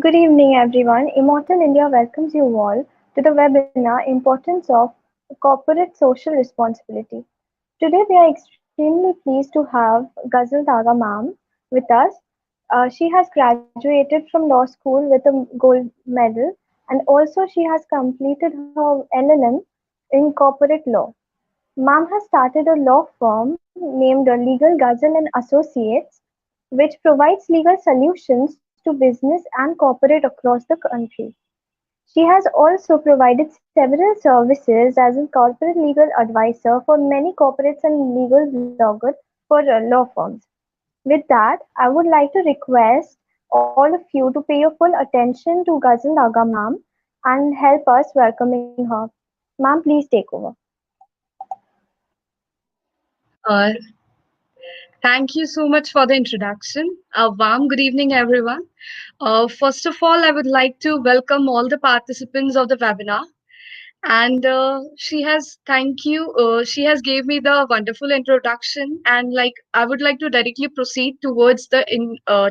Good evening, everyone. Immortal India welcomes you all to the webinar Importance of Corporate Social Responsibility. Today, we are extremely pleased to have Gazal Daga ma'am with us. She has graduated from law school with a gold medal, and also she has completed her LLM in corporate law. Ma'am has started a law firm named Legal Gazal and Associates, which provides legal solutions to business and corporate across the country. She has also provided several services as a corporate legal advisor for many corporates and legal bloggers for law firms. With that, I would like to request all of you to pay your full attention to Ghazal Naga ma'am and help us welcoming her. Ma'am, please take over. Uh, Thank you so much for the introduction. A warm good evening, everyone. First of all, I would like to welcome all the participants of the webinar. And thank you. She has gave me the wonderful introduction, and like I would like to directly proceed towards the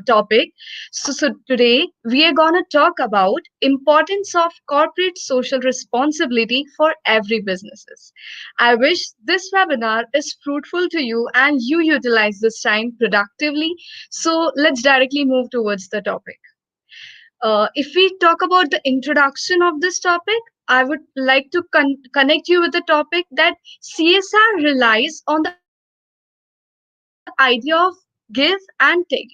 topic. So today we are gonna talk about importance of corporate social responsibility for every businesses. I wish this webinar is fruitful to you and you utilize this time productively. So let's directly move towards the topic. If we talk about the introduction of this topic, I would like to connect you with the topic that CSR relies on the idea of give and take,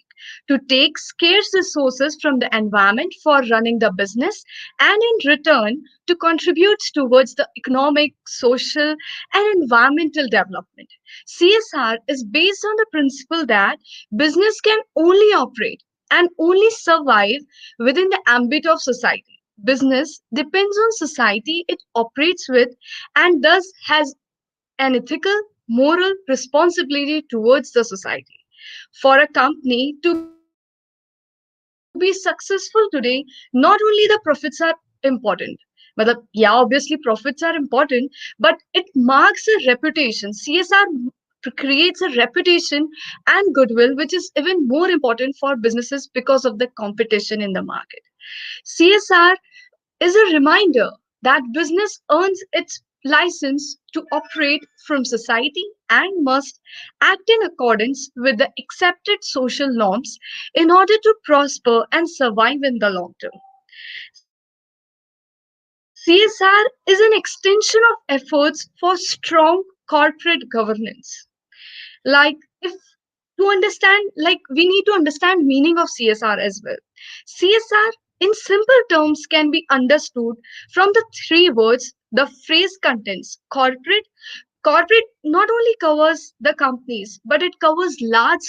to take scarce resources from the environment for running the business and in return to contribute towards the economic, social, and environmental development. CSR is based on the principle that business can only operate and only survive within the ambit of society. Business depends on society it operates with and thus has an ethical, moral responsibility towards the society. For a company to be successful today, not only the profits are important. Matlab, yeah, obviously profits are important, but it marks a reputation. CSR creates a reputation and goodwill, which is even more important for businesses because of the competition in the market. CSR is a reminder that business earns its license to operate from society and must act in accordance with the accepted social norms in order to prosper and survive in the long term. CSR is an extension of efforts for strong corporate governance. Like if to understand, like we need to understand meaning of CSR as well. CSR in simple terms can be understood from the three words the phrase contains. Corporate not only covers the companies, but it covers large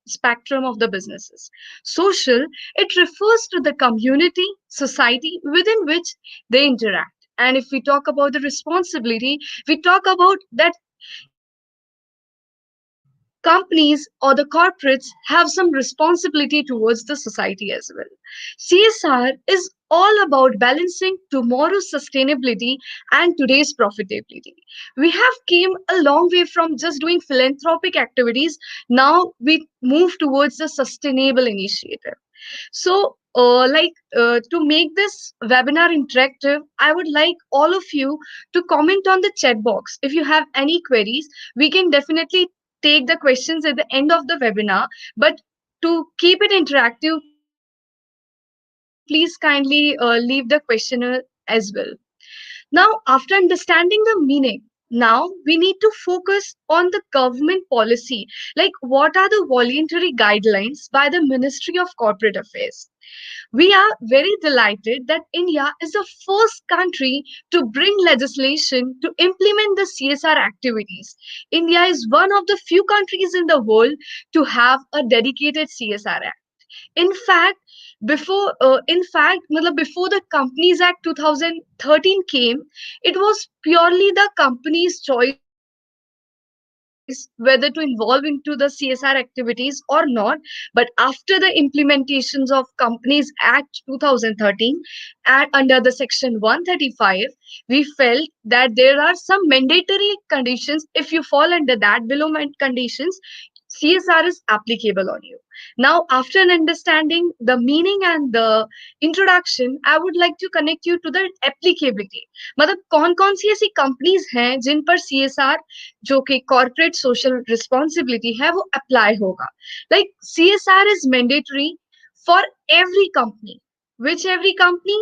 spectrum of the businesses. Social, it refers to the community, society within which they interact. And if we talk about the responsibility, we talk about that companies or the corporates have some responsibility towards the society as well. CSR is all about balancing tomorrow's sustainability and today's profitability. We have came a long way from just doing philanthropic activities. Now we move towards the sustainable initiative. So, to make this webinar interactive, I would like all of you to comment on the chat box. If you have any queries, we can definitely take the questions at the end of the webinar. But to keep it interactive, please kindly leave the questionnaire as well. Now, after understanding the meaning, now we need to focus on the government policy. Like, what are the voluntary guidelines by the Ministry of Corporate Affairs? We are very delighted that India is the first country to bring legislation to implement the CSR activities. India is one of the few countries in the world to have a dedicated CSR act. In fact, before the Companies Act 2013 came, it was purely the company's choice whether to involve into the CSR activities or not. But after the implementations of Companies Act 2013 and under the Section 135, we felt that there are some mandatory conditions. If you fall under that below conditions, CSR CSR is applicable on you. Now, after an understanding the meaning and the introduction, I would like to connect you to the applicability. मतलब कौन कौन सी ऐसी companies हैं जिन पर CSR जो कि corporate social responsibility है वो अप्लाई होगा. Like CSR is mandatory for every company. Which every company?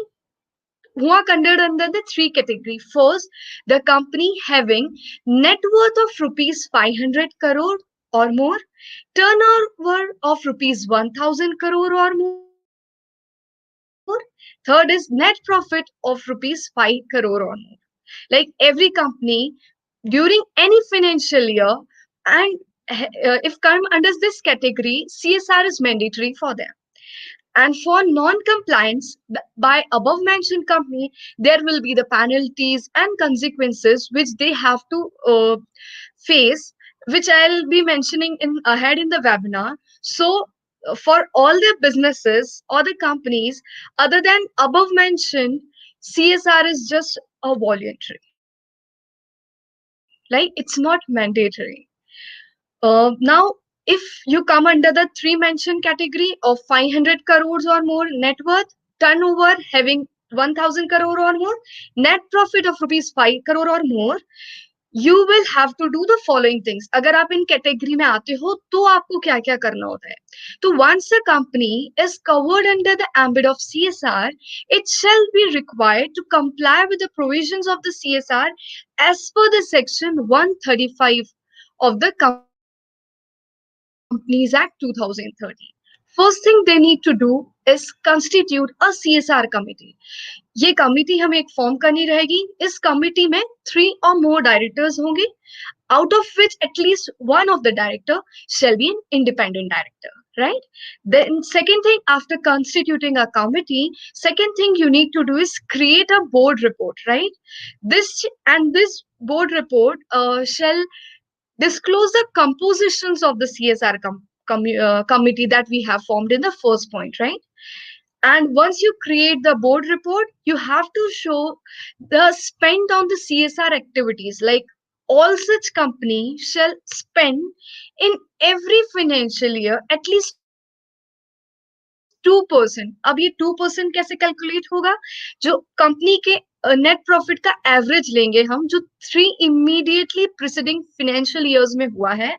Who are considered under the three category. First, the company having net worth of rupees 500 crore or more, turnover of rupees 1000 crore or more. Third is net profit of rupees 5 crore or more. Like every company during any financial year, and if come under this category, CSR is mandatory for them. And for non-compliance by above mentioned company, there will be the penalties and consequences which they have to face, which I'll be mentioning in ahead in the webinar. So for all the businesses or the companies other than above mentioned, CSR is just a voluntary, like it's not mandatory. Now, if you come under the three mentioned category of 500 crores or more net worth, turnover having 1000 crore or more, net profit of rupees 5 crore or more, you will have to do the following things. अगर आप इन category में आते हो तो आपको क्या क्या करना होता है. तो once a company is covered under the ambit of CSR, it shall be required to comply with the provisions of the CSR as per the section 135 of the Companies Act 2030. First thing they need to do is constitute a CSR committee. ये committee हमें एक form करनी रहेगी. इस committee में 3 or more directors होंगे, out of which at least one of the director shall be an independent director, right? Then second thing, after constituting a committee, second thing you need to do is create a board report, right? This board report shall disclose the compositions of the CSR committee that we have formed in the first point, right? And once you create the board report, you have to show the spend on the CSR activities. Like all such company shall spend in every financial year at least 2%. अब ये 2% कैसे calculate होगा? जो company के net profit का average लेंगे हम, जो 3 इमीडिएटली प्रीसीडिंग फाइनेंशियल ईयर्स में हुआ है,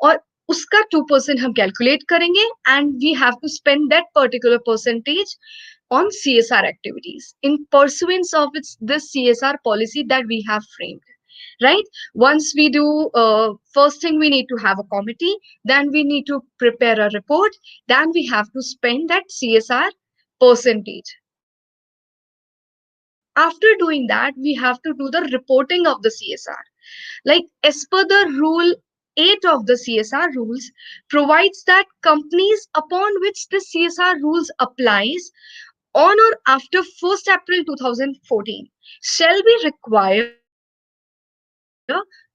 और उसका 2% हम कैलकुलेट करेंगे, and we have to spend that particular percentage on CSR activities in pursuance of this CSR policy that we have framed. Right? Once we do, first thing we need to have a committee, then we need to prepare a report, then we have to spend that CSR percentage. After doing that, we have to do the reporting of the CSR. Like as per the rule 8 of the CSR rules provides that companies upon which the CSR rules applies on or after 1st April 2014 shall be required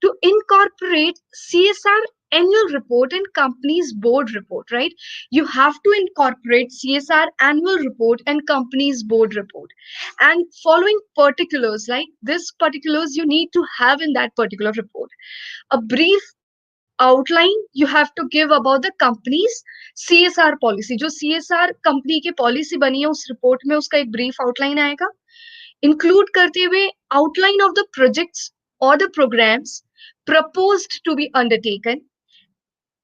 to incorporate CSR annual report in company's board report, right? You have to incorporate CSR annual report and company's board report. And following particulars, like this particulars you need to have in that particular report. A brief outline you have to give about the company's CSR policy. जो CSR company की policy बनी है उस report में उसका एक brief outline आएगा, include करते हुए outline of the projects or the programs proposed to be undertaken,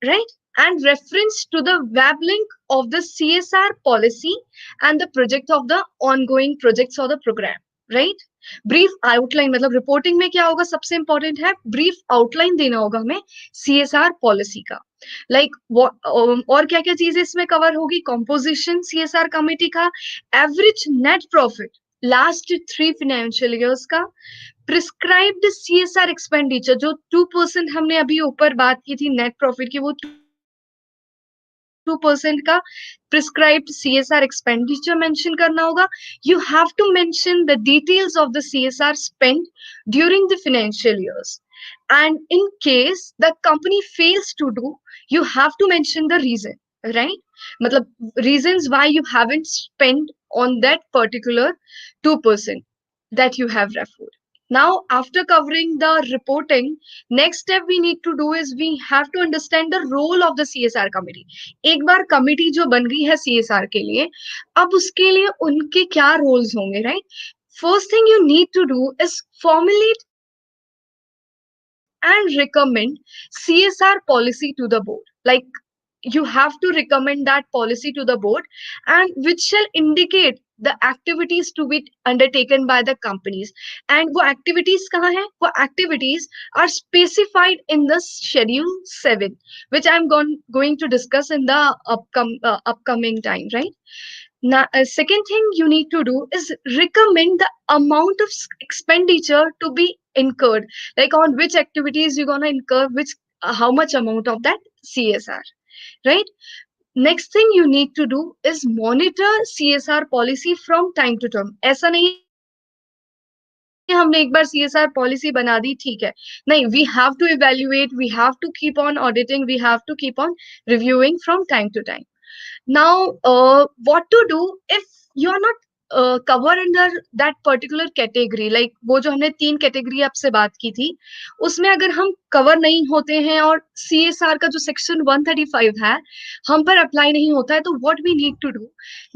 right? And reference to the web link of the CSR policy and the project of the ongoing projects or the program, right? Brief outline मतलब reporting में क्या होगा, सबसे important है brief outline देना होगा हमें CSR policy का. लाइक और क्या क्या चीजें इसमें कवर होगी, कॉम्पोजिशन CSR कमेटी का, average net profit last 3 financial years का, प्रिस्क्राइब्ड CSR एक्सपेंडिचर जो 2% हमने अभी ऊपर बात की थी नेट प्रॉफिट की, वो 2% का प्रिस्क्राइब्ड CSR एक्सपेंडिचर मेंशन करना होगा. You have to mention the details of the CSR spent during the financial years. And in case the company fails to do, you have to mention the reason, right? मतलब reasons why you haven't spent on that particular 2% that you have referred. Now, after covering the reporting, next step we need to do is we have to understand the role of the CSR committee. एक बार committee जो बन गई है CSR के लिए, अब उसके लिए उनके क्या रोल्स होंगे, right? First thing you need to do is formulate and recommend CSR policy to the board. Like you have to recommend that policy to the board, and which shall indicate the activities to be undertaken by the companies. And वो activities कहाँ है? वो activities are specified in the schedule 7, which I'm going to discuss in the upcoming time, right? Now, second thing you need to do is recommend the amount of expenditure to be incurred, like on which activities you're gonna incur, which how much amount of that CSR, right? Next thing you need to do is monitor CSR policy from time to time. ऐसा नहीं है हमने एक बार CSR policy बना दी ठीक है, नहीं, we have to evaluate, we have to keep on auditing, we have to keep on reviewing from time to time. Now, what to do if you are not covered under that particular category, like वो जो हमने 3 category आपसे बात की थी, उसमें अगर हम कवर नहीं होते हैं और CSR का जो सेक्शन 135 है हम पर अप्लाई नहीं होता है, तो what we need to do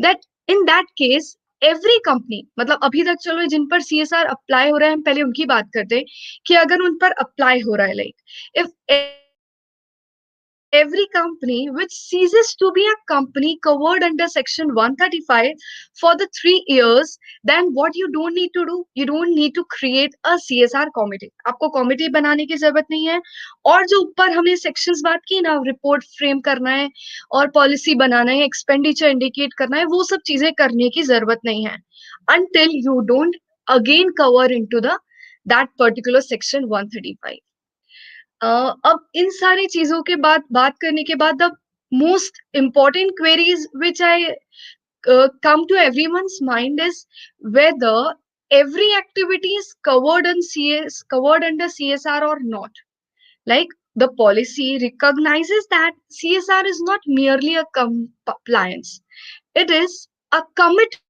that in that case every company, मतलब अभी तक चलो जिन पर CSR अप्लाई हो रहा है हम पहले उनकी बात करते हैं कि अगर उन पर अप्लाई हो रहा है, like if every company which ceases to be a company covered under section 135 for the 3 years, then what you don't need to do, you don't need to create a CSR committee. आपको committee बनाने की जरूरत नहीं है, और जो ऊपर हमने sections बात की ना, report frame करना है और policy बनाना है, expenditure indicate करना है, वो सब चीजें करने की जरूरत नहीं है until you don't again cover into the that particular section 135. अब इन सारी चीजों के बाद बात करने के बाद the most important queries which I come to everyone's mind is whether every activity is covered under CSR or not. Like the policy recognizes that CSR is not merely a compliance; it is a commitment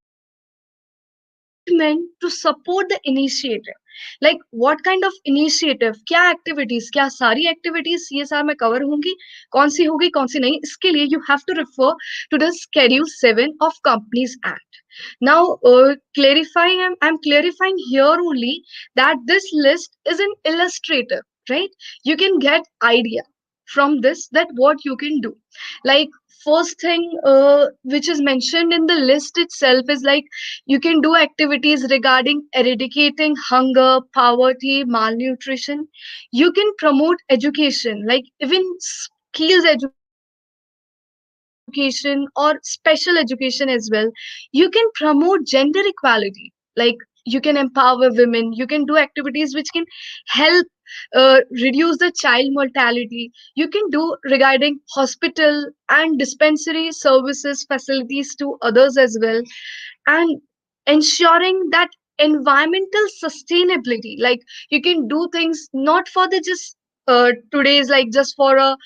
to support the initiative. Like what kind of initiative, क्या activities, क्या सारी activities CSR में cover होंगी, कौन सी होगी कौन सी नहीं, इसके लिए you have to refer to the Schedule 7 of Companies Act. Now, I'm clarifying here only that this list is an illustrative, right? You can get idea from this that what you can do. Like first thing which is mentioned in the list itself is like you can do activities regarding eradicating hunger, poverty, malnutrition. You can promote education, like even skills education or special education as well. You can promote gender equality, like you can empower women. You can do activities which can help reduce the child mortality. You can do regarding hospital and dispensary services facilities to others as well, and ensuring that environmental sustainability, like you can do things not for the just today's, like just for a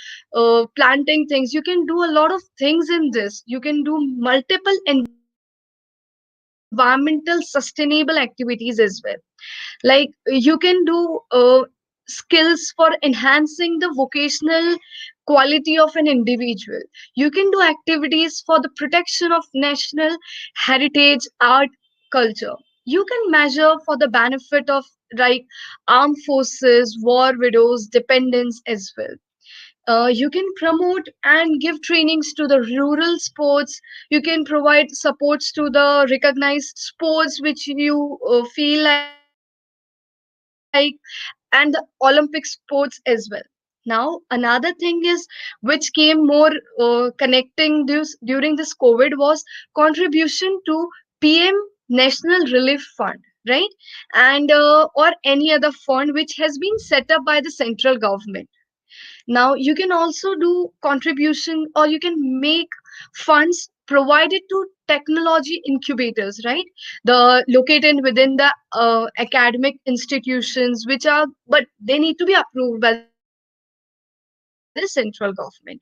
planting things. You can do a lot of things in this. You can do multiple environmental sustainable activities as well. Like you can do skills for enhancing the vocational quality of an individual. You can do activities for the protection of national heritage, art, culture. You can measure for the benefit of, like, armed forces, war widows, dependents as well. You can promote and give trainings to the rural sports. You can provide supports to the recognized sports which you feel like, and the Olympic sports as well. Now, another thing is which came more connecting this during this COVID was contribution to PM National Relief Fund, right? And or any other fund which has been set up by the central government. Now you can also do contribution, or you can make funds provided to technology incubators, right? The located within the academic institutions, which are, but they need to be approved by the central government.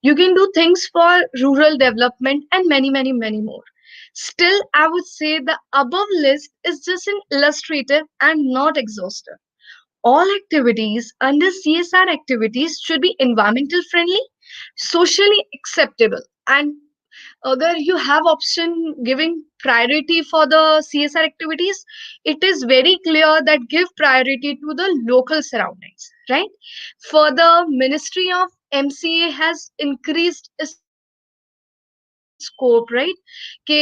You can do things for rural development and many, many, many more. Still, I would say the above list is just an illustrative and not exhaustive. All activities under CSR activities should be environmental friendly, socially acceptable, and अगर you have option giving priority for the CSR activities, it is very clear that give priority to the local surroundings, right? Further, Ministry of MCA has increased its scope, right? कि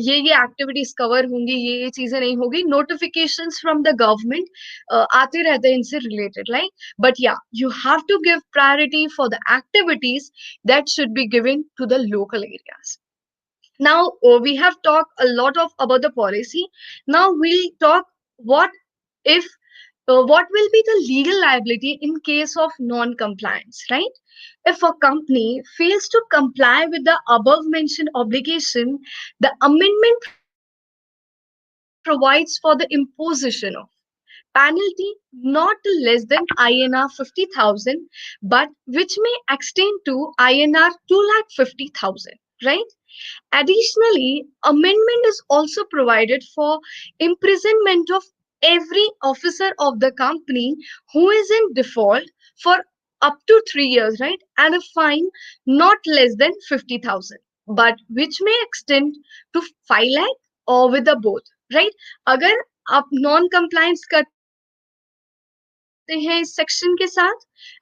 ये activities cover होंगी, ये चीजें नहीं होगी, notifications from the government आते रहते हैं इनसे related, right? But yeah, you have to give priority for the activities that should be given to the local areas. Now we have talked a lot of about the policy. Now we'll talk what if what will be the legal liability in case of non-compliance, right? If a company fails to comply with the above mentioned obligation, the amendment provides for the imposition of penalty not less than INR 50,000, but which may extend to INR 250,000, right? Additionally, amendment is also provided for imprisonment of every officer of the company who is in default for up to 3 years, right? And a fine not less than 50,000, but which may extend to 5 lakh or with the both, right? अगर आप non compliance करते हैं इस section के साथ,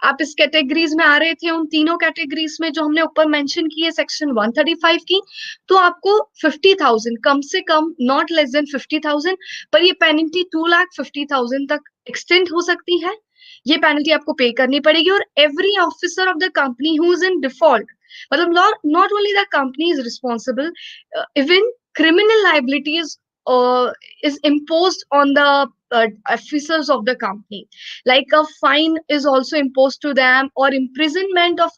आप इस categories में आ रहे थे, उन तीनों कैटेगरीज में जो हमने ऊपर मेंशन की है सेक्शन 135 की, तो आपको 50,000 कम से कम नॉट लेस देन 50,000, पर ये पेनल्टी 2,50,000 तक एक्सटेंड हो सकती है. ये पेनल्टी आपको पे करनी पड़ेगी और every officer of the company who is in default, मतलब not only the company is responsible, even criminal liabilities is imposed on the officers of the company, like a fine is also imposed to them or imprisonment of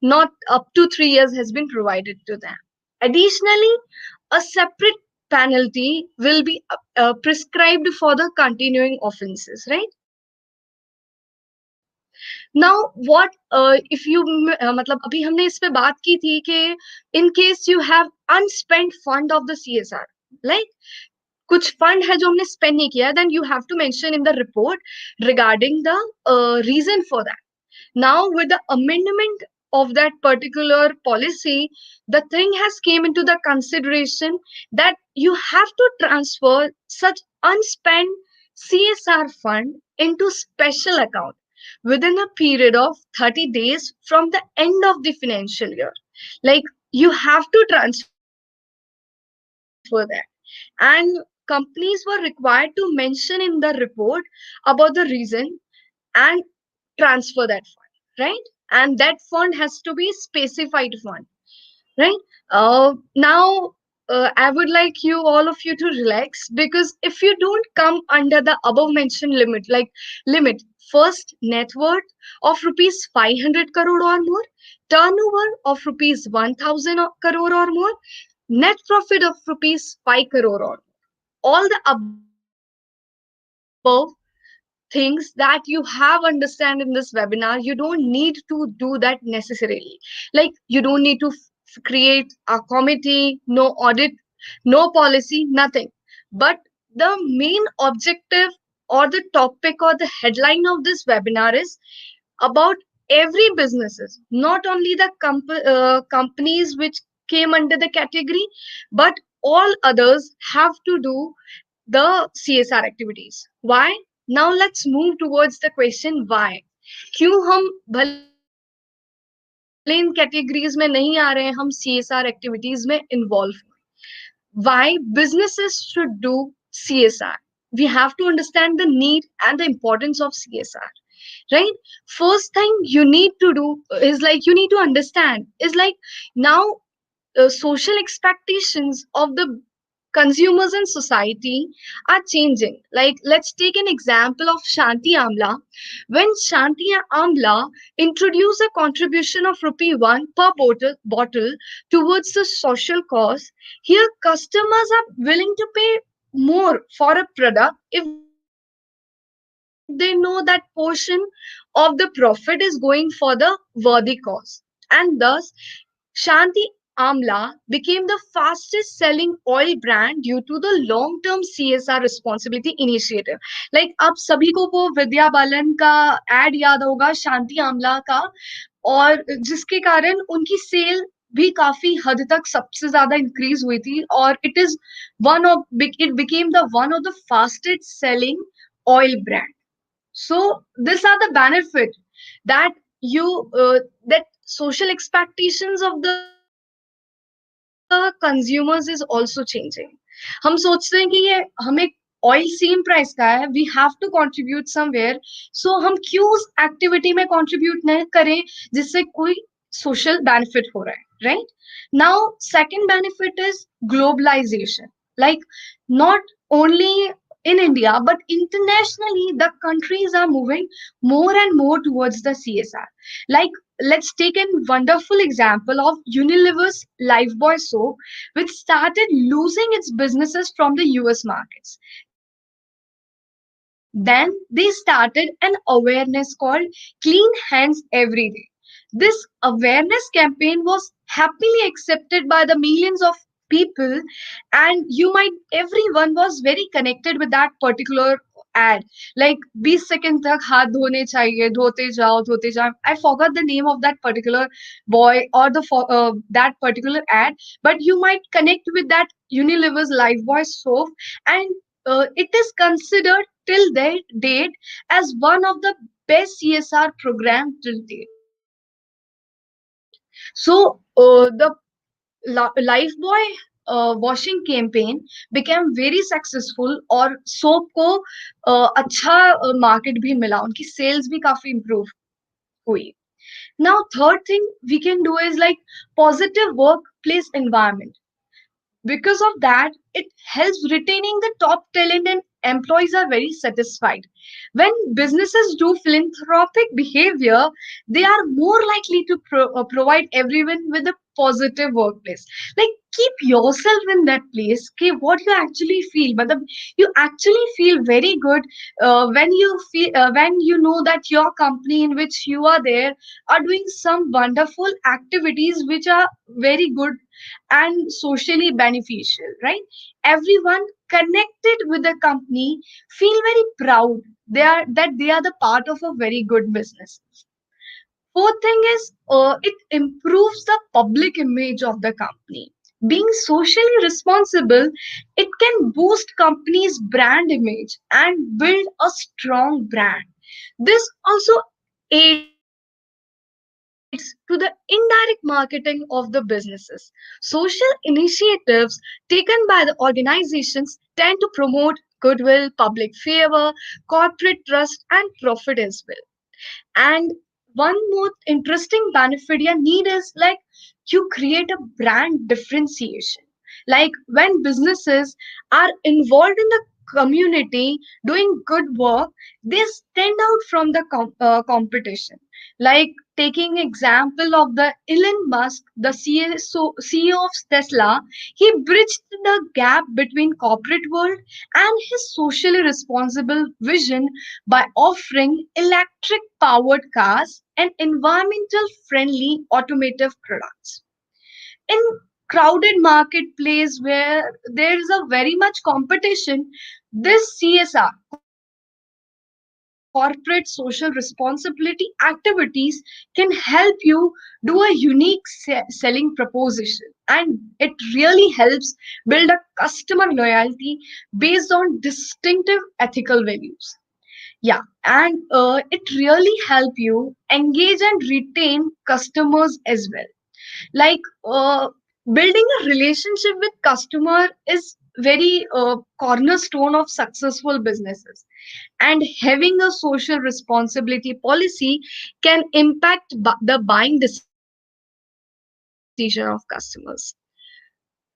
not up to 3 years has been provided to them. Additionally, a separate penalty will be prescribed for the continuing offenses, right? Now what if you मतलब अभी हमने इस पे बात की थी कि in case you have unspent fund of the CSR, like कुछ फंड है जो हमने स्पेंड नहीं किया, then you have to mention in the report regarding the reason for that. Now with the amendment of that particular policy, the thing has came into the consideration that you have to transfer such unspent CSR fund into special account within a period of 30 days from the end of the financial year. Like you have to transfer that. And companies were required to mention in the report about the reason and transfer that fund, right? And that fund has to be specified fund, right? Now I would like you all of you to relax, because if you don't come under the above mentioned limit, like limit first net worth of rupees 500 crore or more, turnover of rupees 1000 crore or more, net profit of rupees 5 crore or all the above things that you have understand in this webinar, you don't need to do that necessarily. Like you don't need to create a committee, no audit, no policy, nothing. But the main objective or the topic or the headline of this webinar is about every businesses, not only the companies which came under the category, but all others have to do the CSR activities. Why? Now let's move towards the question why. क्यों हम भले इन categories में नहीं आ रहे हैं, हम CSR activities में involve हुए. Why businesses should do CSR? We have to understand the need and the importance of CSR, right? First thing you need to do is like you need to understand is like now social expectations of the consumers in society are changing. Like let's take an example of Shanti Amla. When Shanti Amla introduced a contribution of rupee 1 per bottle towards the social cause, here customers are willing to pay more for a product if they know that portion of the profit is going for the worthy cause. And thus Shanti Amla became the fastest selling oil brand due to the long term CSR responsibility initiative. Like अब सभी को वो विद्या बालन का add याद होगा शांति आमला का, और जिसके कारण उनकी सेल भी काफी हद तक सबसे ज्यादा इंक्रीज हुई थी, और it became the one of the fastest selling oil brand. So these are the benefit that you that social expectations of the consumers is also changing. हम सोचते हैं कि ये हमें ऑयल सेम प्राइस का है, we have to contribute somewhere, so हम क्यों उस एक्टिविटी में कंट्रीब्यूट नहीं करें जिससे कोई सोशल बेनिफिट हो रहा है, right? Now second benefit is globalisation. Like not only in India but internationally, the countries are moving more and more towards the CSR. Like, let's take a wonderful example of Unilever's Lifebuoy soap, which started losing its businesses from the US markets. Then they started an awareness called Clean Hands Every Day. This awareness campaign was happily accepted by the millions of people, and everyone was very connected with that particular ad. Like 20 seconds तक हाथ धोने चाहिए, धोते जाओ. I forgot the name of that particular boy or that particular ad, but you might connect with that Unilever's Lifebuoy soap, and it is considered till date as one of the best CSR program till date. So the Lifebuoy washing campaign became very successful, और soap को अच्छा market भी मिला, उनकी sales भी काफी improve हुई. Now third thing we can do is like positive workplace environment. Because of that, it helps retaining the top talent and employees are very satisfied. When businesses do philanthropic behavior, they are more likely to provide everyone with a positive workplace. Like, keep yourself in that place. Okay, what you actually feel, but you actually feel very good when you know that your company in which you are there are doing some wonderful activities which are very good and socially beneficial, right? Everyone connected with the company feel very proud they are the part of a very good business. Fourth thing is it improves the public image of the company. Being socially responsible, it can boost company's brand image and build a strong brand. This also aids to the indirect marketing of the businesses. Social initiatives taken by the organizations tend to promote goodwill, public favor, corporate trust, and profit as well. And one more interesting benefit you need is like you create a brand differentiation. Like when businesses are involved in the community doing good work, they stand out from the competition. Like taking example of the Elon Musk, the CEO of Tesla, he bridged the gap between corporate world and his socially responsible vision by offering electric powered cars and environmental friendly automotive products. In crowded marketplace where there is a very much competition, this CSR, corporate social responsibility activities, can help you do a unique selling proposition, and it really helps build a customer loyalty based on distinctive ethical values. Yeah, and it really help you engage and retain customers as well. Like building a relationship with customer is very cornerstone of successful businesses, and having a social responsibility policy can impact the buying decision of customers.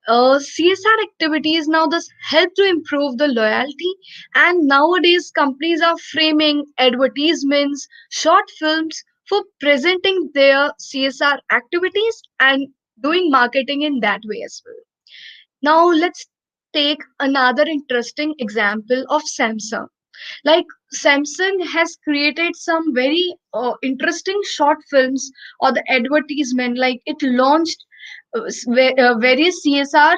CSR activities now thus help to improve the loyalty, and nowadays companies are framing advertisements, short films for presenting their CSR activities and doing marketing in that way as well. Now let's take another interesting example of Samsung. Like Samsung has created some very interesting short films or the advertisement. Like it launched various CSR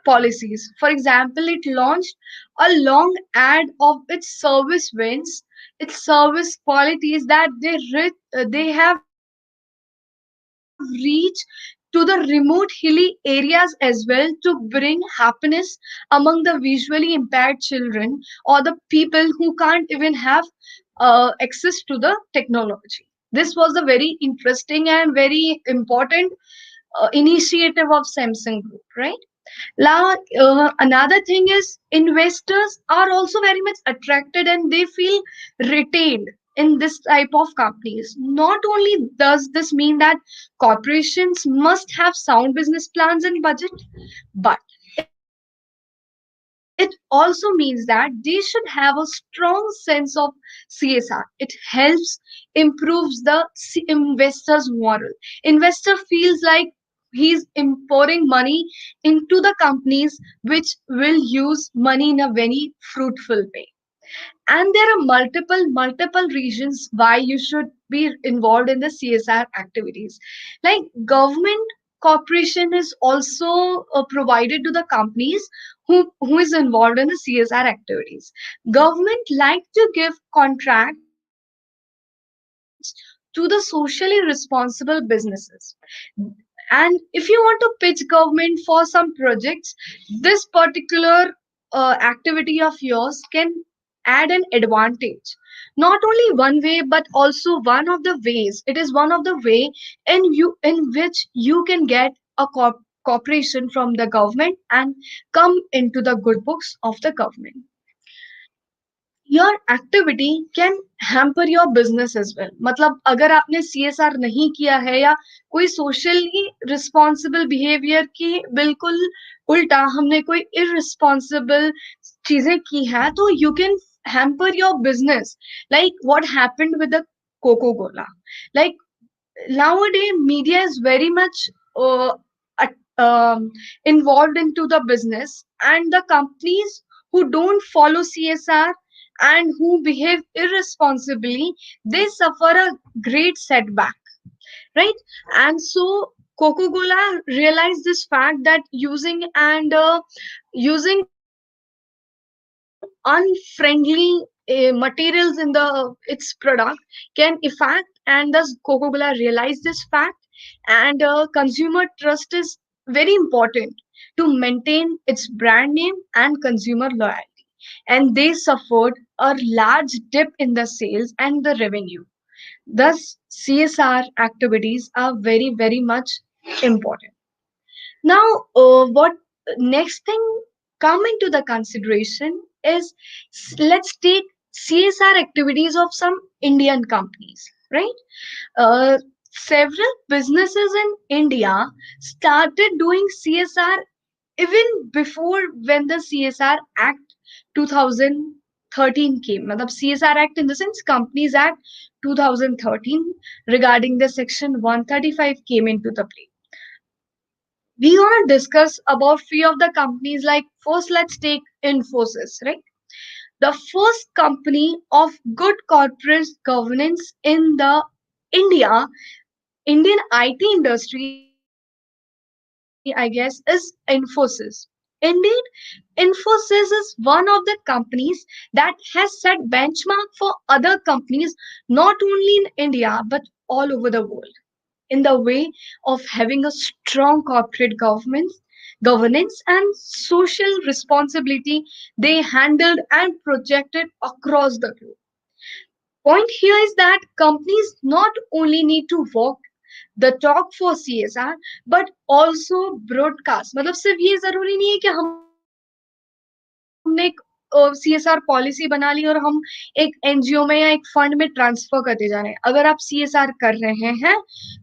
policies. For example, it launched a long ad of its service wins, its service qualities that they have reached to the remote hilly areas as well to bring happiness among the visually impaired children or the people who can't even have access to the technology. This was a very interesting and very important initiative of Samsung Group, right? Another thing is investors are also very much attracted and they feel retained in this type of companies. Not only does this mean that corporations must have sound business plans and budget, but it also means that they should have a strong sense of CSR. It helps improves the investor's moral. Investor feels like he's pouring money into the companies which will use money in a very fruitful way. And there are multiple reasons why you should be involved in the CSR activities. Like government cooperation is also provided to the companies who is involved in the CSR activities. Government like to give contracts to the socially responsible businesses. And if you want to pitch government for some projects, this particular activity of yours can add an advantage. Not only one way, but also one of the ways. It is one of the way in which you can get a cooperation from the government and come into the good books of the government. Your activity can hamper your business as well. मतलब अगर आपने CSR नहीं किया है या कोई socially responsible behavior की बिल्कुल उल्टा हमने कोई irresponsible चीजें की है तो you can hamper your business, like what happened with the Coca-Cola. Like nowadays media is very much at- involved into the business, and the companies who don't follow CSR and who behave irresponsibly, they suffer a great setback, right? And so Coca-Cola realized this fact that using unfriendly materials in the its product can affect, and thus Coca-Cola realized this fact. And consumer trust is very important to maintain its brand name and consumer loyalty, and they suffered a large dip in the sales and the revenue. Thus CSR activities are very much important. Now, what next thing come into the consideration is let's take CSR activities of some Indian companies, right? Several businesses in India started doing CSR even before when the CSR Act 2013 came. मतलब CSR Act in the sense Companies Act 2013 regarding the section 135 came into the play. We want to discuss about few of the companies. Like first let's take Infosys, right? The first company of good corporate governance in the india Indian IT industry, I guess, is Infosys. Indeed, Infosys is one of the companies that has set benchmark for other companies, not only in India but all over the world, in the way of having a strong corporate governance and social responsibility. They handled and projected across the globe. Point here is that companies not only need to walk the talk for CSR but also broadcast. मतलब सिर्फ ये जरूरी नहीं है कि हमने एक CSR policy बना ली और हम एक एनजीओ में या एक फंड में ट्रांसफर करते जा रहे हैं. अगर आप CSR कर रहे हैं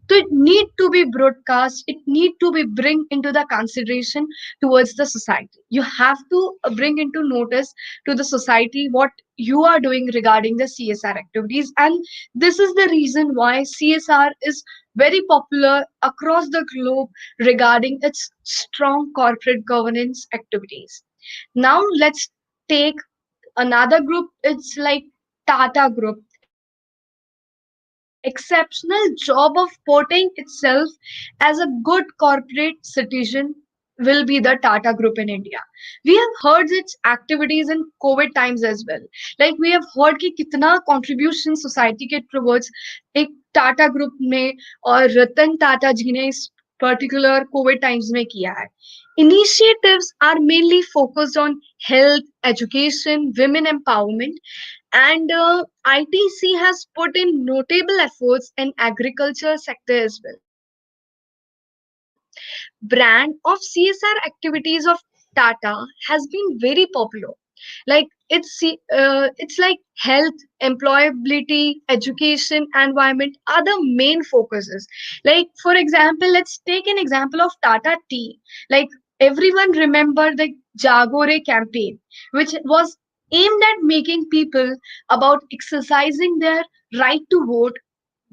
तो it need to be broadcast, it need to be bring into the consideration towards the society. You have to bring into notice to the society what you are doing regarding the CSR activities. And this is the reason why CSR is very popular across the globe regarding its strong corporate governance activities. Now let's take another group. It's like Tata Group. It's a very famous exceptional job of portraying itself as a good corporate citizen will be the Tata Group in India. We have heard its activities in COVID times as well. Like we have heard कि कितना contribution society के towards एक Tata group में और रतन टाटा जी ने इस particular COVID times में किया है. Initiatives are mainly focused on health, education, women empowerment, and ITC has put in notable efforts in agriculture sector as well. Brand of CSR activities of Tata has been very popular. Like it's like health, employability, education, environment are the main focuses. Like for example, let's take an example of Tata Tea. Like everyone remember the Jagore campaign, which was aimed at making people about exercising their right to vote,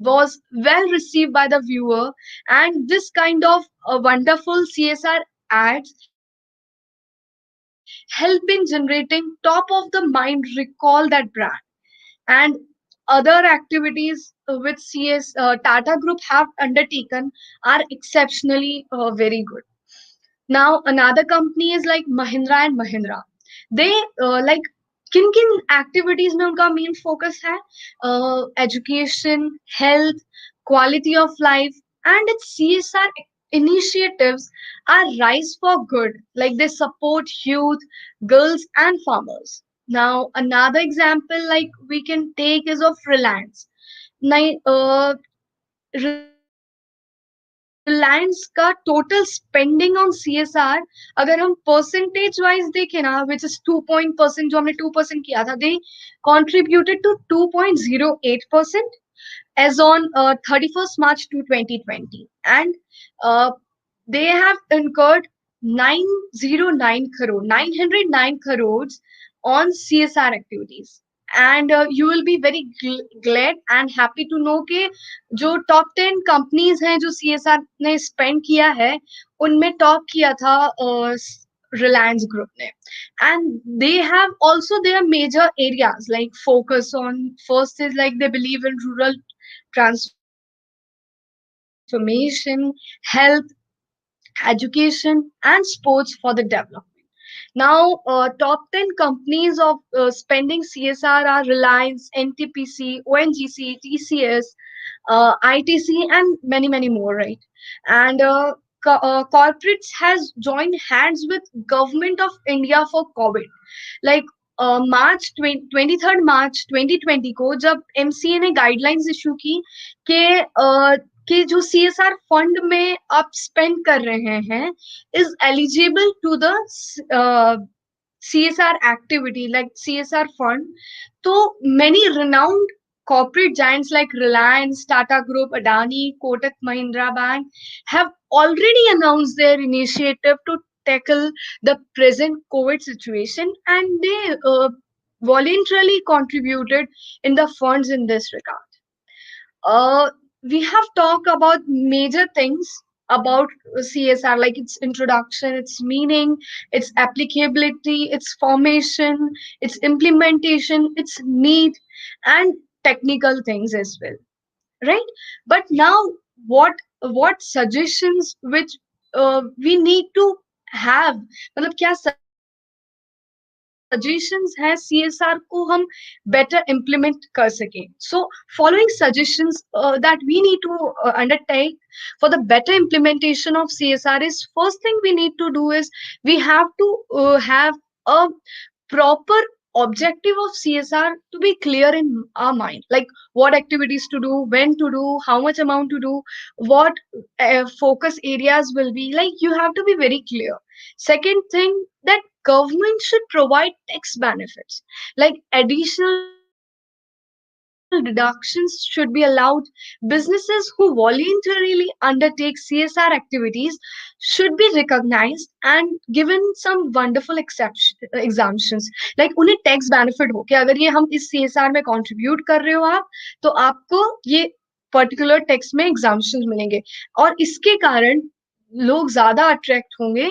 was well received by the viewer, and this kind of wonderful CSR ads help in generating top of the mind recall that brand. And other activities which Tata Group have undertaken are exceptionally very good. Now another company is like Mahindra and Mahindra. They like किन activities में उनका main focus है, education, health, quality of life, and its CSR initiatives are rise for good. Like they support youth, girls, and farmers. Now another example like we can take is of Reliance. Now, Reliance का total spending on CSR अगर हम percentage wise देखें ना, which is 2 percent जो हमने 2% किया था, दे contributed to 2.08% as on 31st March to 2020, and uh, they have incurred 909 crores on CSR activities. And you will be very glad and happy to know कि जो top 10 companies हैं जो CSR ने spend किया है, उनमें टॉप किया था रिलायंस ग्रुप ने. And they have also their major areas like focus on. First is like they believe in rural transformation, health, education, and sports for the development. Now, top 10 companies of spending CSR are Reliance, NTPC, ONGC, TCS, ITC, and many, many more, right? And corporates has joined hands with Government of India for COVID. Like मार्च 23 मार्च 2020 को जब MCA ने guidelines issue की कि कि जो CSR fund में आप spend कर रहे हैं is eligible to the CSR activity like CSR fund. So many renowned corporate giants like Reliance, Tata Group, Adani, Kotak Mahindra Bank have already announced their initiative to tackle the present COVID situation, and they voluntarily contributed in the funds in this regard. Uh, we have talked about major things about CSR, like its introduction, its meaning, its applicability, its formation, its implementation, its need, and technical things as well, right? But now, what what suggestions which we need to have, मतलब क्या suggestions है CSR को हम better implement कर सकें. So following suggestions that we need to undertake for the better implementation of CSR is, first thing we need to do is we have to have a proper objective of CSR to be clear in our mind, like what activities to do, when to do, how much amount to do, what focus areas will be, like you have to be very clear. Second thing, that government should provide tax benefits like additional deductions should be allowed. Businesses who voluntarily undertake CSR activities should be recognized and given some wonderful exemptions. Like उन्हें tax benefit हो कि अगर ये हम इस CSR में contribute कर रहे हो आप, तो आपको ये पर्टिकुलर टैक्स में एग्जाम्पशंस मिलेंगे, और इसके कारण लोग ज्यादा अट्रैक्ट होंगे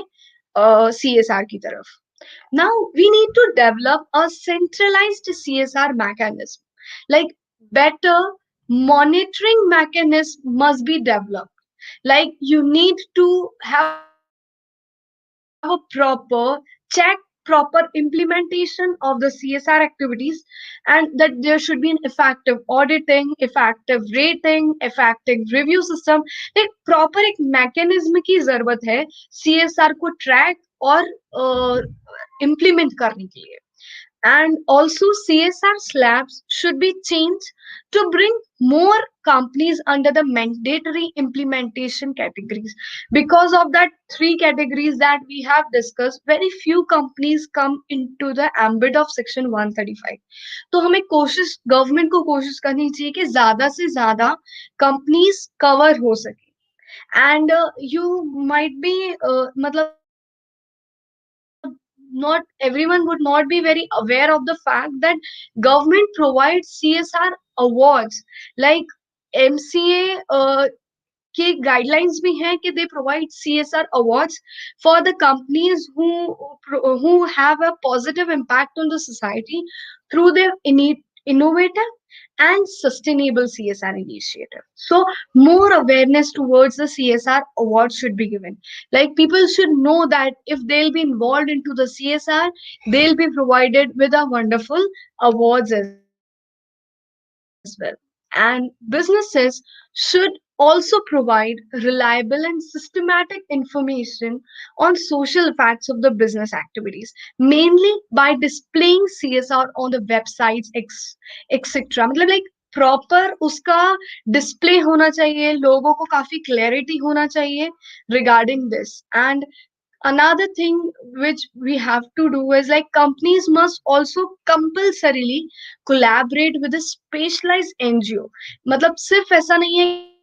CSR की तरफ. Now we need to develop a centralized CSR mechanism, like better monitoring mechanism must be developed. Like you need to have a proper check, proper implementation of the CSR activities, and that there should be an effective auditing, effective rating, effective review system. एक proper एक mechanism की जरूरत है CSR को track और implement करने के लिए. And also CSR slabs should be changed to bring more companies under the mandatory implementation categories. Because of that three categories that we have discussed, very few companies come into the ambit of section 135. तो हमें कोशिश government को कोशिश करनी चाहिए कि ज्यादा से ज्यादा कंपनीज कवर हो सके. And you might be मतलब not everyone would not be very aware of the fact that government provides CSR awards. Like MCA के guidelines भी हैं कि they provide CSR awards for the companies who have a positive impact on the society through their innovative and sustainable CSR initiative. So more awareness towards the CSR award should be given. Like people should know that if they'll be involved into the CSR, they'll be provided with a wonderful awards as well. And businesses should also provide reliable and systematic information on social effects of the business activities, mainly by displaying CSR on the websites, etc. मतलब like proper उसका display होना चाहिए, लोगों को काफी clarity होना चाहिए regarding this. And another thing which we have to do is like companies must also compulsorily collaborate with a specialized NGO. मतलब सिर्फ ऐसा नहीं है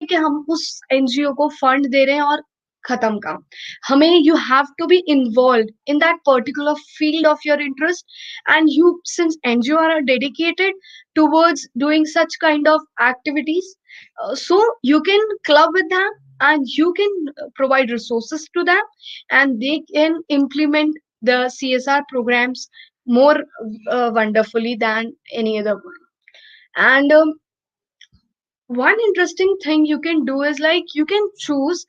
कि हम उस NGO को फंड दे रहे हैं और खत्म काम. हमें you have to be involved in that particular field of your interest, and you since NGO are dedicated towards doing such kind of activities, so you can club with them and you can provide resources to them, and they can implement the CSR programs more wonderfully than any other one. And one interesting thing you can do is like you can choose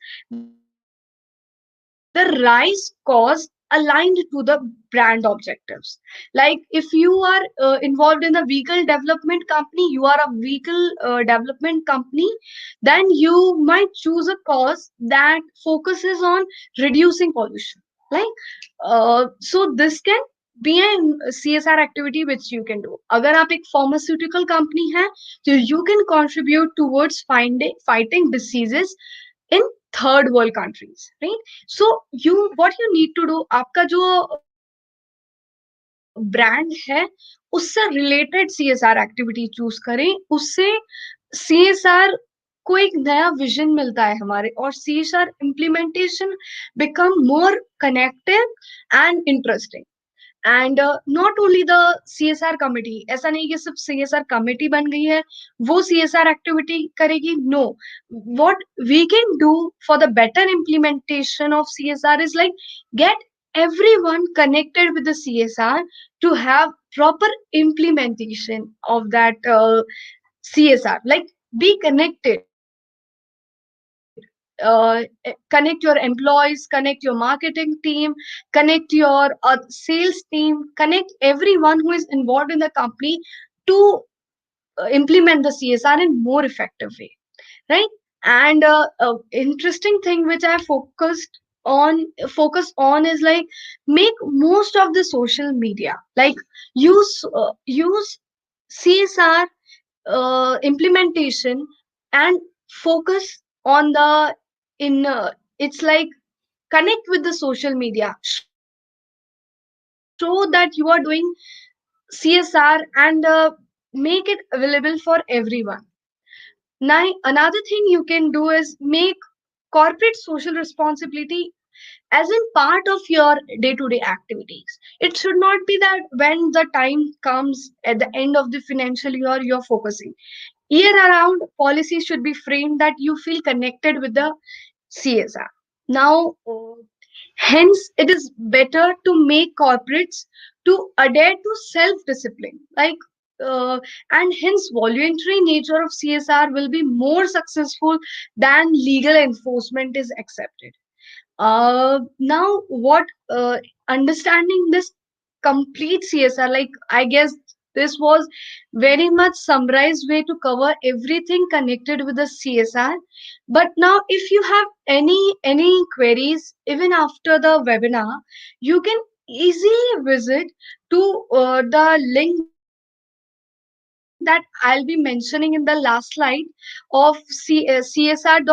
the rise cause aligned to the brand objectives. Like if you are involved in a vehicle development company, you are a vehicle development company, then you might choose a cause that focuses on reducing pollution. Like so this can be a CSR activity which you can do. अगर आप एक pharmaceutical company है, so you can contribute towards fighting diseases in third world countries, right? So you what you need to do, आपका जो brand है उससे related CSR activity choose करें, उससे CSR को एक नया विजन मिलता है हमारे, और CSR implementation become more connected and interesting. And not only the CSR committee, ऐसा नहीं कि सिर्फ CSR कमिटी बन गई है वो CSR एक्टिविटी करेगी. No, what we can do for the better implementation of CSR is like get everyone connected with the CSR to have proper implementation of that CSR. Like be connected, connect your employees, connect your marketing team, connect your sales team, connect everyone who is involved in the company to implement the CSR in more effective way, right? And interesting thing which I focus on is like make most of the social media. Like use CSR implementation and focus on the in it's like connect with the social media, show that you are doing CSR, and make it available for everyone. Now another thing you can do is make corporate social responsibility as in part of your day-to-day activities. It should not be that when the time comes at the end of the financial year you're focusing. Year around policies should be framed that you feel connected with the CSR. Now hence it is better to make corporates to adhere to self discipline. Like and hence voluntary nature of CSR will be more successful than legal enforcement is accepted. Now, what understanding this complete CSR, like I guess this was very much summarized way to cover everything connected with the CSR. But now, if you have any queries, even after the webinar, you can easily visit to the link that I'll be mentioning in the last slide of csr.gov.in,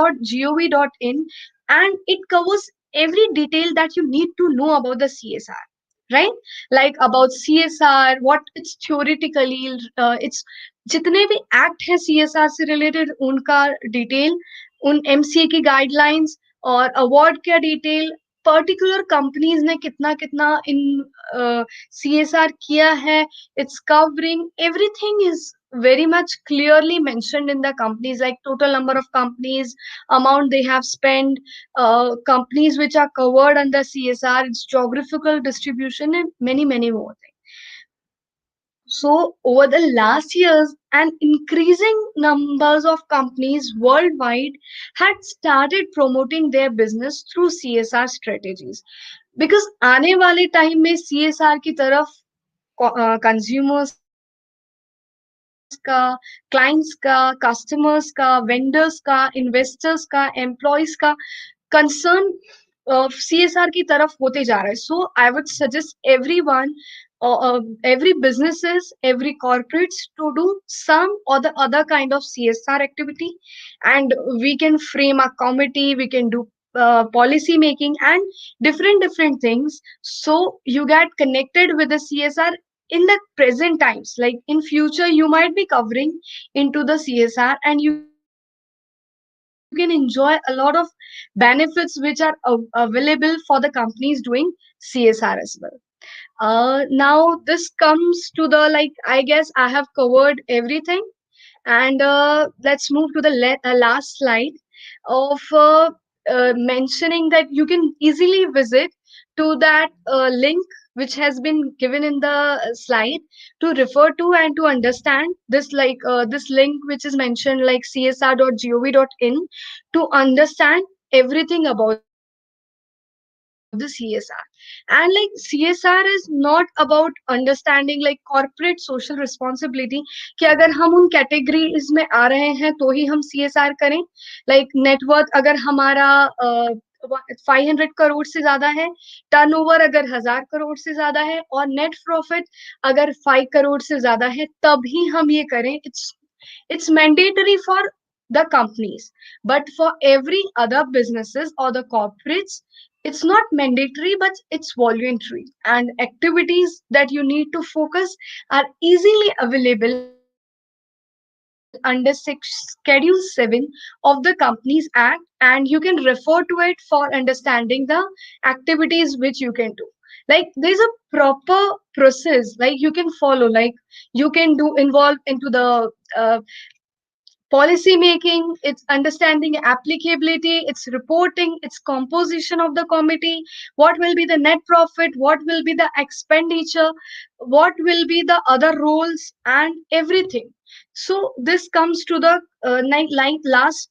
and it covers every detail that you need to know about the CSR, right? Like about CSR, what it's theoretically, it's जितने भी act है CSR से related उनका detail, उन MCA की guidelines और award का detail, particular companies ने कितना कितना इन CSR किया है, it's covering everything is very much clearly mentioned in the companies, like total number of companies, amount they have spent, companies which are covered under CSR, its geographical distribution, and many more things. So, over the last years, an increasing numbers of companies worldwide had started promoting their business through CSR strategies. Because आने वाले time में CSR की तरफ consumers का, clients का, customers का, vendors का, investors का, एम्प्लॉयज का concern CSR की तरफ होते जा रहा है. So I would suggest everyone, every businesses, every corporates to do some or the other kind of CSR activity, and we can frame a committee, we can do policy making and different things. So you get connected with the CSR in the present times. Like in future, you might be covering into the CSR, and you can enjoy a lot of benefits which are available for the companies doing CSR as well. Now this comes to the, like, I guess I have covered everything, and let's move to the last slide of mentioning that you can easily visit to that link which has been given in the slide to refer to and to understand this, like this link which is mentioned like csr.gov.in, to understand everything about the CSR. And like CSR is not about understanding like corporate social responsibility, कि अगर हम उन categories में आ रहे हैं तो ही हम CSR करें. लाइक नेटवर्थ अगर हमारा 500 करोड़ से ज्यादा है, टर्नओवर अगर 1,000 करोड़ से ज्यादा है, और नेट प्रॉफिट अगर 5 करोड़ से ज्यादा है, तभी हम ये करें. It's mandatory for the companies, but for every other businesses or the corporates, it's not mandatory but it's voluntary, and activities that you need to focus are easily available under schedule 7 of the companies act, and you can refer to it for understanding the activities which you can do. Like there's a proper process like you can follow, like you can do involve into the policy making, it's understanding applicability, it's reporting, it's composition of the committee, what will be the net profit, what will be the expenditure, what will be the other roles, and everything. So this comes to the last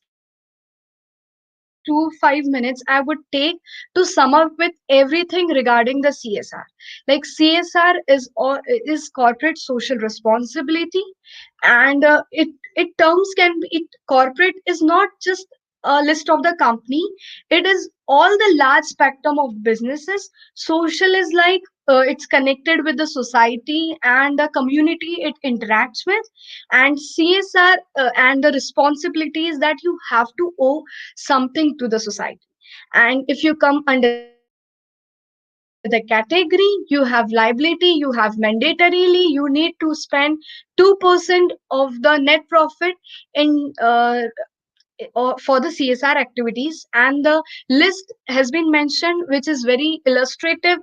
2-5 minutes I would take to sum up with everything regarding the CSR. Like CSR is corporate social responsibility, and it terms can be, it corporate is not just a list of the company, it is all the large spectrum of businesses. Social is like it's connected with the society and the community it interacts with, and CSR and the responsibilities that you have to owe something to the society. And if you come under the category, you have liability, you have mandatorily, you need to spend 2% of the net profit in for the CSR activities, and the list has been mentioned, which is very illustrative,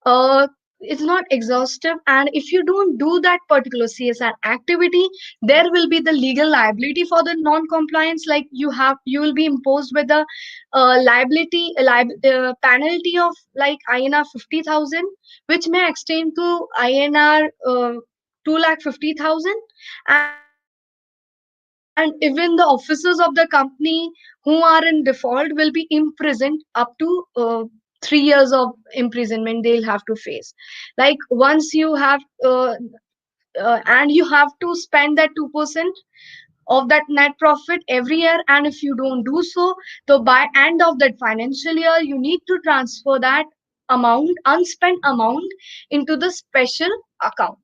uh, is not exhaustive. And if you don't do that particular CSR activity, there will be the legal liability for the non-compliance. Like you will be imposed with the penalty of like INR 50,000, which may extend to INR 2,50,000, and even the officers of the company who are in default will be imprisoned up to 3 years of imprisonment they'll have to face. Like once you have and you have to spend that 2% of that net profit every year, and if you don't do so, so by end of that financial year you need to transfer that amount, unspent amount, into the special account,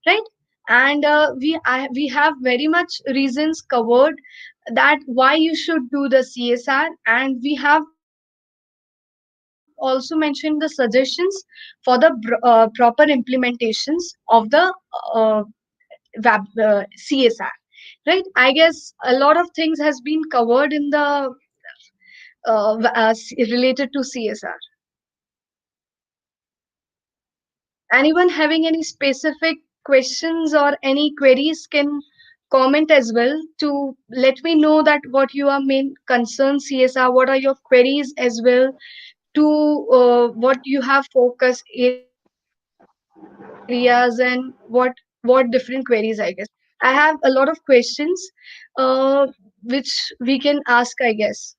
right? And we have very much reasons covered that why you should do the CSR, and we have also mentioned the suggestions for the proper implementations of the CSR, right? I guess a lot of things has been covered in the related to CSR. Anyone having any specific questions or any queries can comment as well to let me know that what your main concerns CSR, what are your queries as well, to what you have focus areas and what different queries, I guess. I have a lot of questions which we can ask, I guess.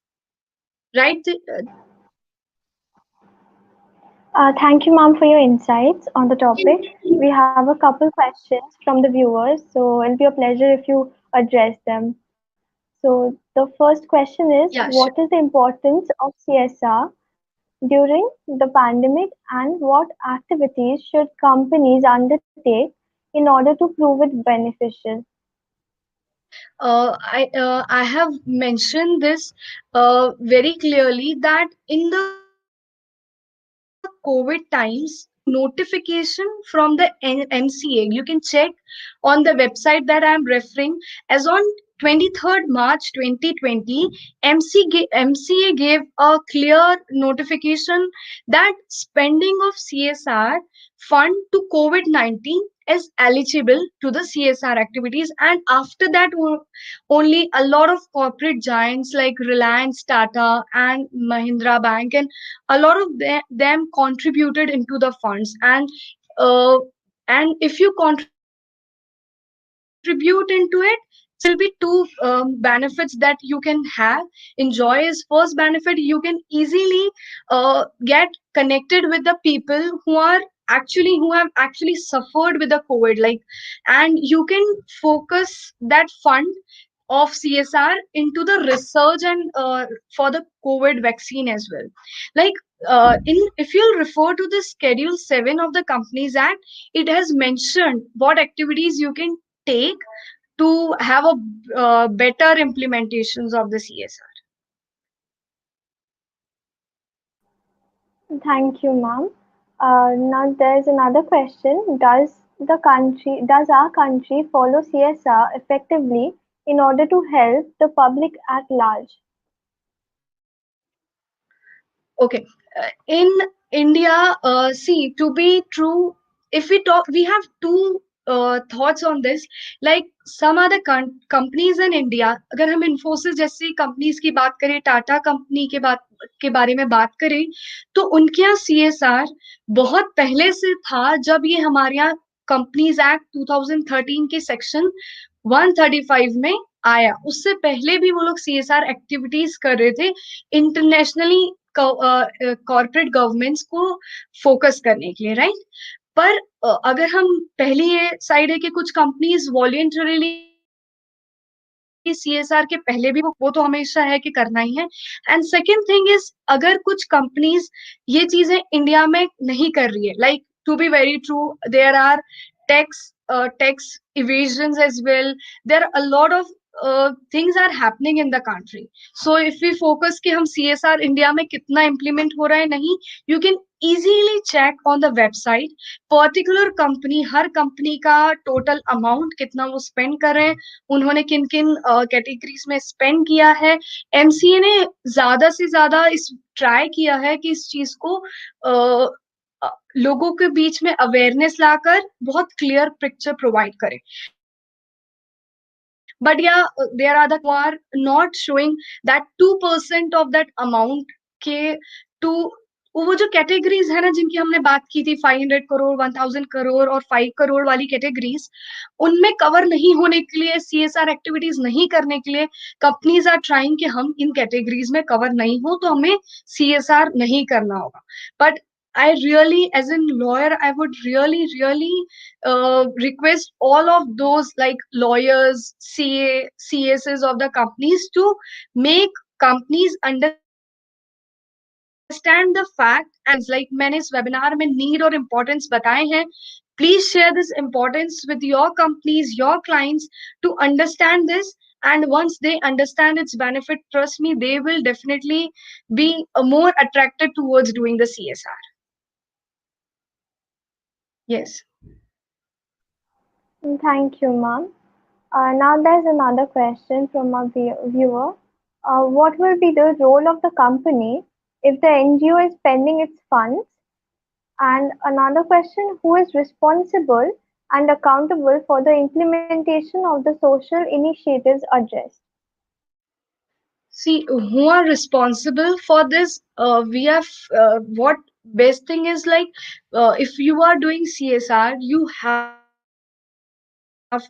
Right, Thank you, ma'am, for your insights on the topic. We have a couple questions from the viewers, so it'll be a pleasure if you address them. So, the first question is, yeah, what sure. is the importance of CSR during the pandemic, and what activities should companies undertake in order to prove it beneficial? I have mentioned this very clearly that in the COVID times, notification from the MCA, you can check on the website that I am referring. As on 23rd March 2020, MCA gave a clear notification that spending of CSR fund to COVID-19 is eligible to the CSR activities. And after that, only a lot of corporate giants like Reliance, Tata, and Mahindra Bank, and a lot of them contributed into the funds. Uh, and if you contribute into it, there will be two benefits that you can have. Enjoy is first benefit. You can easily get connected with the people who have actually suffered with the COVID, like, and you can focus that fund of CSR into the research and for the COVID vaccine as well. Like in if you'll refer to the Schedule 7 of the Companies Act, it has mentioned what activities you can take to have a better implementations of the CSR. Thank you, ma'am. Now there's another question. Does our country follow CSR effectively in order to help the public at large? Okay. In India, see, to be true, if we talk, we have two thoughts on this. Like some other companies in India, अगर हम Infosys जैसी companies की बात करें, Tata company के बारे में बात करें, तो उनके यहाँ CSR बहुत पहले से था, जब ये हमारे यहाँ कंपनीज एक्ट 2013 के सेक्शन 135 में आया। उससे पहले भी वो लोग CSR एक्टिविटीज कर रहे थे इंटरनेशनली कॉर्पोरेट गवर्नमेंट्स को फोकस करने के लिए, राइट? पर अगर हम पहली ये साइड है कि कुछ कंपनीज वॉलेंटरली CSR के पहले भी वो तो हमेशा है कि करना ही है। एंड सेकेंड थिंग इज, अगर कुछ कंपनीज ये चीजें इंडिया में नहीं कर रही है, like to be very true, there are tax evasions as well. There are a lot of things are happening in the country. So if we focus कि हम CSR इंडिया में कितना implement हो रहा है नहीं, you can easily check on the website particular company, her company का total amount कितना वो spend कर रहे हैं, उन्होंने किन किन categories में spend किया है। MCA ने ज्यादा से ज्यादा इस try किया है कि इस चीज को लोगों के बीच में अवेयरनेस लाकर बहुत क्लियर पिक्चर प्रोवाइड करें। But yeah there are the companies who are not showing that 2% of that amount के टू वो जो कैटेगरीज है ना जिनकी हमने बात की थी, 500 करोड़, 1000 करोड़ और 5 करोड़ वाली कैटेगरीज, उनमें कवर नहीं होने के लिए, सीएसआर एक्टिविटीज नहीं करने के लिए कंपनीज आर ट्राइंग कि हम इन कैटेगरीज में कवर नहीं हो तो हमें सीएसआर नहीं करना होगा. But I really, as in lawyer, I would really request all of those like lawyers, CSs of the companies to make companies understand the fact and importance. Like मैंने इस वेबिनार में नीड और importance बताए हैं. Please share this importance with your companies, your clients to understand this. And once they understand its benefit, trust me, they will definitely be more attracted towards doing the CSR. Yes. Thank you, ma'am. Now there's another question from a viewer. What will be the role of the company if the NGO is spending its funds? And another question, who is responsible and accountable for the implementation of the social initiatives addressed? See, who are responsible for this? We have what best thing is like, if you are doing CSR, you have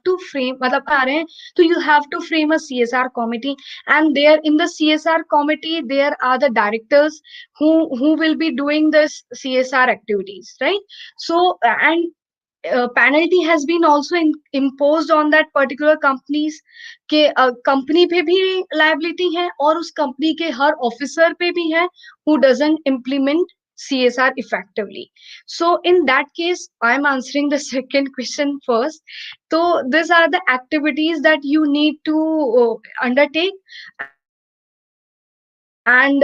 to frame. मतलब अगर आप CSR आ रहे हैं, तो you have to frame a CSR committee, and there in the CSR committee there are the directors who will be doing this CSR activities, right? So and penalty has been also imposed on that particular companies के company पे भी liability है और उस company के हर officer पे भी है who doesn't implement CSR effectively. So in that case, I'm answering the second question first. So these are the activities that you need to undertake, and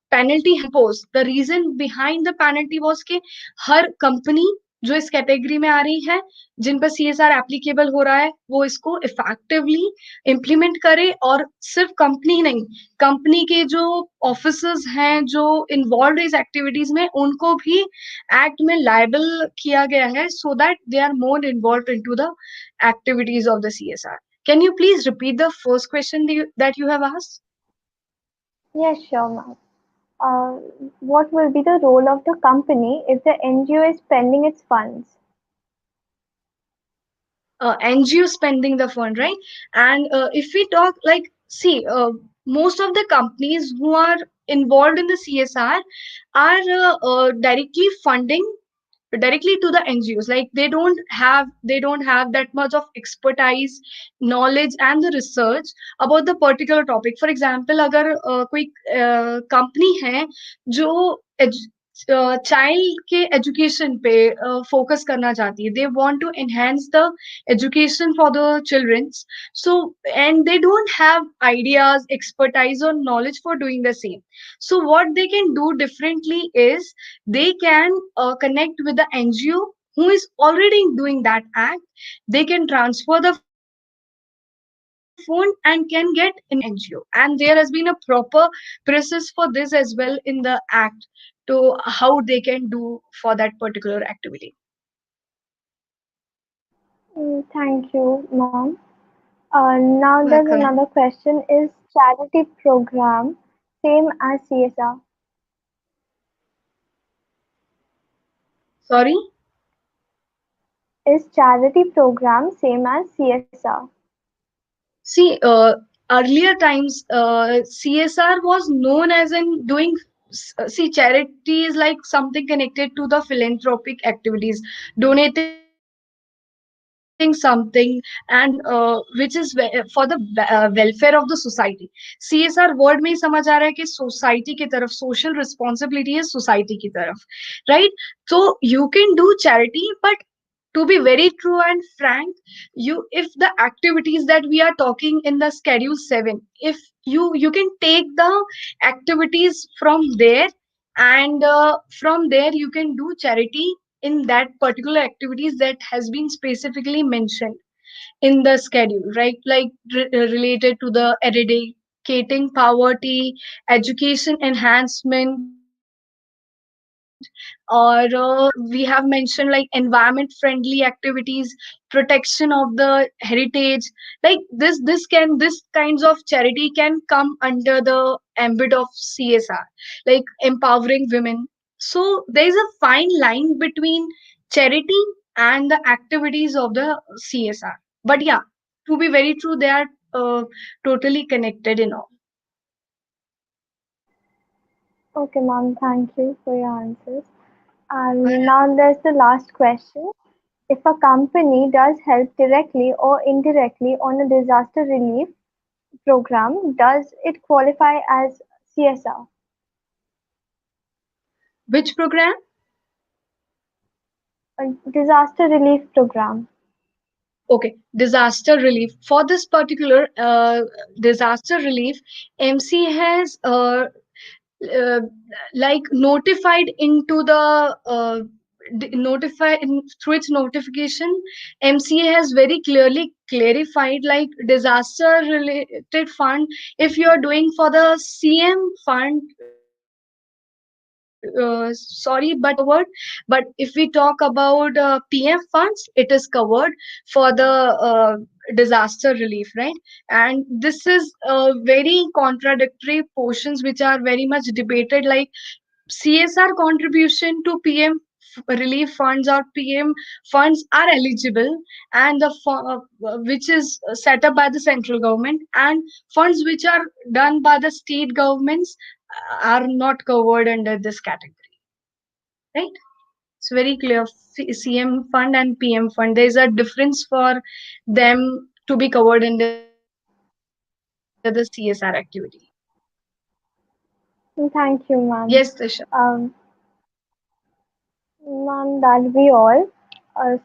penalty has been imposed. The reason behind the penalty was कि हर company जो इस category में आ रही है, जिन पर CSR applicable हो रहा है, वो इसको इफेक्टिवली इम्प्लीमेंट करे. और सिर्फ कंपनी नहीं, कंपनी के जो ऑफिसर्स हैं जो इन्वॉल्व इस एक्टिविटीज में, उनको भी एक्ट में लायबल किया गया है so that they are more involve into the activities of the CSR. Can you please repeat the first question that you have asked? Yes, sure, ma'am. Uh, what will be the role of the company if the NGO is spending its funds? NGO spending the fund, right? And if we talk like, see, most of the companies who are involved in the CSR are directly funding directly to the NGOs. Like they don't have that much of expertise, knowledge, and the research about the particular topic. For example, अगर कोई company है जो child के education पे focus करना चाहती है, they want to enhance the education for the children's, so and they don't have ideas, expertise, or knowledge for doing the same. So what they can do differently is they can connect with the NGO who is already doing that act. They can transfer the phone and can get involved in that NGO, and there has been a proper process for this as well in the act to how they can do for that particular activity. Thank you, ma'am. Now there's Welcome. another question. Is charity program same as CSR? Sorry. Is charity program same as CSR? See, earlier times, CSR was known as in doing. See, charity is like something connected to the philanthropic activities, donating something, and which is for the welfare of the society. CSR word में ही समझ आ रहा है कि society की तरफ, social responsibility है society की तरफ, right? So you can do charity, but to be very true and frank, you if the activities that we are talking in the schedule 7, if you can take the activities from there, and from there you can do charity in that particular activities that has been specifically mentioned in the schedule, right? Like related to the eradicating poverty, education enhancement, or we have mentioned like environment friendly activities, protection of the heritage. Like this kinds of charity can come under the ambit of CSR, like empowering women. So there is a fine line between charity and the activities of the CSR. But yeah, to be very true, they are totally connected in all. Okay, ma'am, thank you for your answers. And now there's the last question. If a company does help directly or indirectly on a disaster relief program, does it qualify as CSR? Which program? A disaster relief program. Okay, disaster relief. For this particular disaster relief, MC has uh, like notified into the notify through its notification. MCA has very clearly clarified like disaster related fund. If you are doing for the CM fund, sorry, but it is not covered. But if we talk about PM funds, it is covered for the disaster relief, right? And this is very contradictory portions which are very much debated, like CSR contribution to PM relief funds or PM funds are eligible, and which is set up by the central government, and funds which are done by the state governments are not covered under this category, right? It's very clear. CM fund and PM fund. There is a difference for them to be covered under the CSR activity. Thank you, Yes, ma'am. Tisha. Um, Ma'am, that'll be all.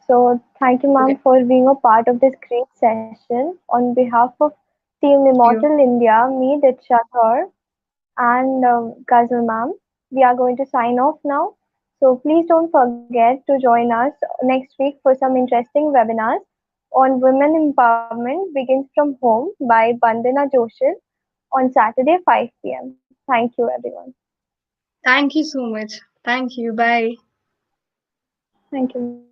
So thank you, Okay. ma'am, for being a part of this great session. On behalf of Team Thank you. Immortal India, me, Diksha Thor, and Ghazal ma'am, we are going to sign off now. So please don't forget to join us next week for some interesting webinars on women empowerment begins from home by Bandana Joshil on Saturday 5 p.m. Thank you, everyone. Thank you so much. Thank you. Bye. Thank you, ma'am.